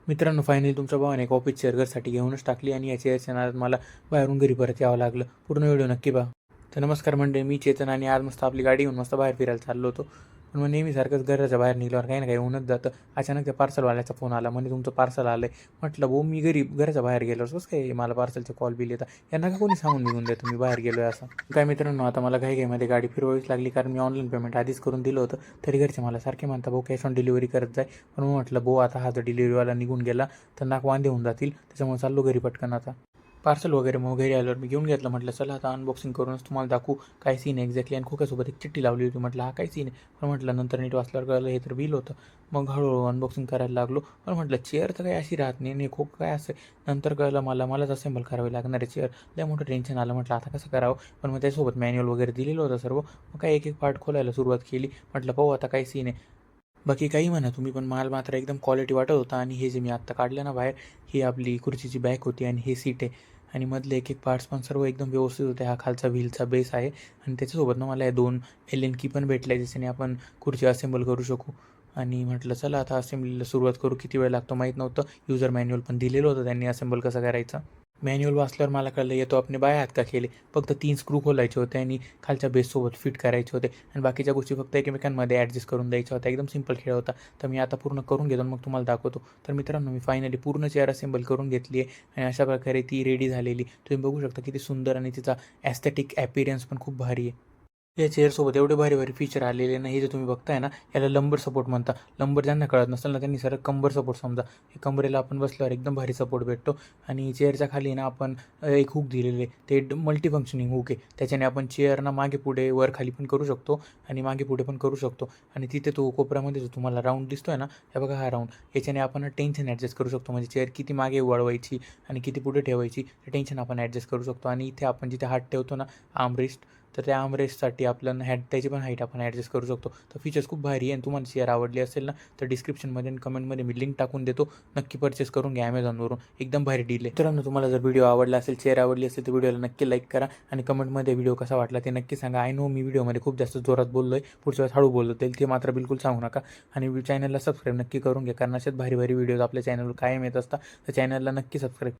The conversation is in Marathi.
मित्रांनो, फायनली तुमच्या भावाने एक ऑफिस चेअर घरसाठी घेऊनच टाकली आणि या चेअरच्या नादात मला बाहेरून घरी परत यावं लागलं. पूर्ण व्हिडिओ नक्की पहा. तर नमस्कार मंडळी, मी चेतन आणि आज मस्त आपली गाडी घेऊन मस्त बाहेर फिरायला चाललो होतो. पण मग नेहमीसारखंच घराच्या बाहेर निघल्यावर काही ना काही होऊनच जातं. अचानक त्या पार्सलवाल्याचा फोन आला, म्हणजे तुमचं पार्सल आलं आहे. म्हटलं भाऊ, मी घराच्या बाहेर गेलो कसं काय मला पार्सलचे कॉल बिल येतात. यांना का कोणी सांगून निघून देतं मी बाहेर गेलो आहे असं. काय मित्रांनो, आता मला घाईघाईमध्ये गाडी फिरवावीच लागली, कारण मी ऑनलाईन पेमेंट आधीच करून दिलं होतं. तरी घरचे मला सारखे म्हणता, भाऊ कॅश ऑन डिलिव्हरी करत जाय. पण मग म्हटलं भाऊ, आता हा जर डिलिव्हरीवाला निघून गेला तर नाक वांदे होऊन जातील, त्याच्यामुळे चाललो घरी पटकन आता. पार्सल वगैरे मग घरी आल्यावर मी घेऊन घेतलं. म्हटलं चला आता अनबॉक्सिंग करूनच तुम्हाला दाखवू काय सीन आहे एक्झॅक्टली. आणि खोक्यासोबत एक चिठ्ठी लावली होती. म्हटलं हा काय सीन आहे. पण म्हटलं नंतर नीट वाचल्यावर कळलं हे तर बिल होतं. मग हळूहळू अनबॉक्सिंग करायला लागलो. पण म्हटलं चेअर तर काही अशी राहत नाही आणि खोकं काय असं. नंतर कळलं मलाच असेंबल करावी लागणार आहे चेअर. लय मोठं टेन्शन आलं. म्हटलं आता कसं करावं. पण मग त्याच्यासोबत मॅन्युअल वगैरे दिलेलं होतं सर्व. मग काय एक एक पार्ट खोलायला सुरुवात केली. म्हटलं पाहू आता काय सीन आहे. बाकी काही म्हणा तुम्ही, पण माल मात्र एकदम क्वालिटी वाटत होता. आणि हे जे मी आत्ता काढलं ना बाहेर, ही आपली खुर्चीची बॅक होती आणि हे सीट आहे. आणि मधले एक एक पार्ट्स पण सर्व एकदम व्यवस्थित होते. हा खालचा व्हीलचा बेस आहे आणि त्याच्यासोबत ना मला या 2 एल की पण भेटल्या, ज्याच्याने आपण खुर्ची असेंबल करू शकू. आणि म्हटलं चला आता असेंबलीला सुरुवात करू. किती वेळ लागतो माहीत नव्हतं. युजर मॅन्युअल पण दिलेलं होतं त्यांनी असेंबल कसं करायचं. मॅन्युअल वाचल्यावर मला कळलं येतो आपले बाय हात का केले. फक्त 3 स्क्रू खोलायचे होते आणि खालच्या बेससोबत फिट करायचे होते. आणि बाकीच्या गोष्टी फक्त एकमेकांमध्ये ॲडजस्ट करून द्यायच्या होत्या. एकदम सिंपल खेळ होता. तर मी आता पूर्ण करून घेतो मग तुम्हाला दाखवतो. तर मित्रांनो, मी फायनली पूर्ण चेअर असेंबल करून घेतली आहे आणि अशा प्रकारे ती रेडी झालेली. तुम्ही बघू शकता किती सुंदर आणि तिचा ॲस्थेटिक ॲपिरियन्स पण खूप भारी आहे. या चेअरसोबत एवढे भारी भारी फीचर आलेले ना. हे जे तुम्ही बघताय ना, याला लंबर सपोर्ट म्हणता. लंबर ज्यांना कळत नसेल ना, त्यांनी सरळ कंबर सपोर्ट समजा. हे कंबरेला आपण बसल्यावर एकदम भारी सपोर्ट भेटतो. आणि चेअरच्या खाली ना आपण एक हुक दिलेले आहे. ते मल्टी फंक्शनिंग हुक आहे. त्याच्याने आपण चेअरना मागे पुढे वर खाली पण करू शकतो आणि मागे पुढे पण करू शकतो. आणि तिथे तो कोपऱ्यामध्ये जो तुम्हाला राऊंड दिसतोय ना, हे बघा हा राऊंड. याच्याने आपण टेन्शन ॲडजस्ट करू शकतो. म्हणजे चेअर किती मागे वळवायची आणि किती पुढे ठेवायची ते टेन्शन आपण ॲडजस्ट करू शकतो. आणि इथे आपण जिथे हात ठेवतो ना, आर्मरेस्ट, तर त्या आर्मरेस्टसाठी आपल्याला त्याची पण हाईट आपण ॲडजस्ट करू शकतो. तर फीचर्स खूप भारी आहे. आणि तुम्हाला चेअर आवडली असेल ना, तर डिस्क्रिप्शनमध्ये आणि कमेंटमध्ये मी लिंक टाकून देतो. नक्की परचेस करून घ्या Amazonवरून. एकदम भारी डील आहे. मित्रांनो, तुम्हाला जर व्हिडिओ आवडला असेल, चेअर आवडली असेल, तर व्हिडिओला नक्की लाईक करा आणि कमेंटमध्ये व्हिडिओ कसा वाटला ते नक्की सांगा. आय नो मी व्हिडिओमध्ये खूप जास्त जोरात बोललो आहे. पुढच्या वेळेस हळू बोललो ते मात्र बिलकुल सांगू नका. आणि चॅनलला सबस्क्राईब नक्की करून घ्या, कारण अशाच भारी भारी व्हिडिओज आपल्या चॅनलवर कायम येत असतात. तर चॅनलला नक्की सबस्क्राईब